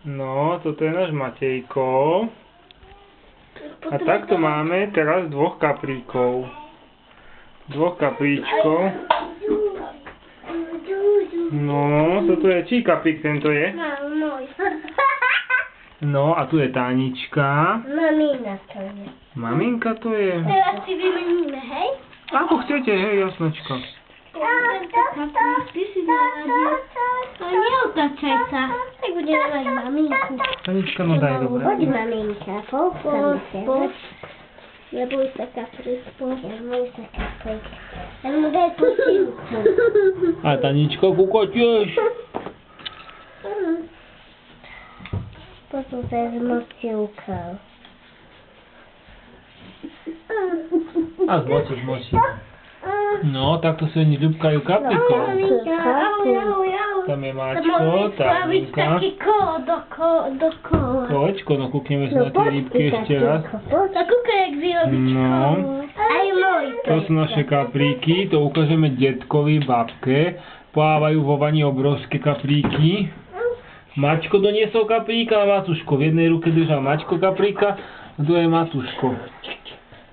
No, toto je náš Matejko. A takto máme teraz dvoch kapríkov. Dvoch kapríčkov. No, toto je, čí kaprík tento je? Môj. No, a tu je Tánička. Mamina to je. Maminka to je. Teraz si vymeníme, hej? Ako chcete, hej, jasnočka. Ty si zaradil. No neotačaj sa. Tak budeme mať maminku. Tánička, no daj, dobre. Poď maminka, poď. Neboj sa kaprík, poď. Neboj sa kaprík. Len mu daj posilku. A Tánička, kúka tiež. Potom sa s mosilkou. A zmočí. No, takto sa oni ľúbkajú kapríkov. Tam je Mačko, Táninka. Taký kolo do kola. Kočko, no kúkneme sa na tie rybky ešte raz. Tak kúkaj, jak vyrobiť No. Aj môj. To sú naše kapríky, to ukážeme detkovi, babke. Plávajú vo vani obrovské kapríky. Mačko doniesol kapríka a Matúško. V jednej ruke držal Mačko kapríka, v druhej Matúško.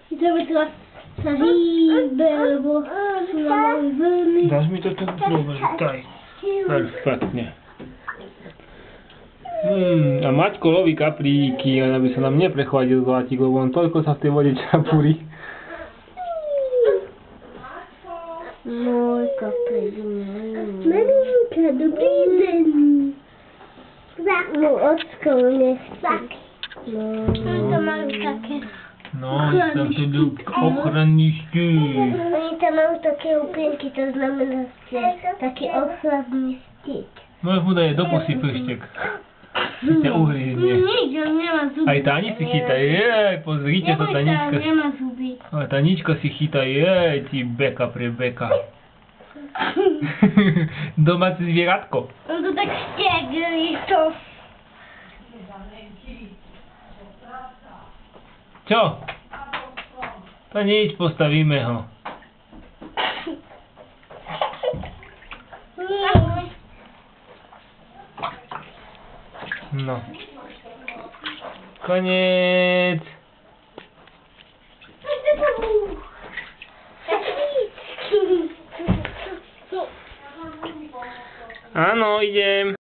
Ideme teraz sa hýbe, lebo sú na mojej vlny. Dáš mi to tu dobre, daj. Perfektne. A Maťko loví kapríky, aby sa nám neprechladil zlatík, lebo on toľko sa v tej vode čapúri. Môj kaprík. Maminka, dobrý deň. No, ocko nechce. No. To majú také. No, tam to idú ochranisti. Oni tam majú také úpienky, to znamená, že taký ochranný styk. Môžeš mu dať do pusy prštek. Si ťa uhryzne. Nikto nemá zuby. Aj Táni si chytá, jej, pozrite sa Tánička. Nemá zuby. A Tánička si chytá, jej, ti beka pre beka. Domáce zvieratko. On to tak štegli to. Čo? To nič, postavíme ho. No. Koniec. Áno, idem.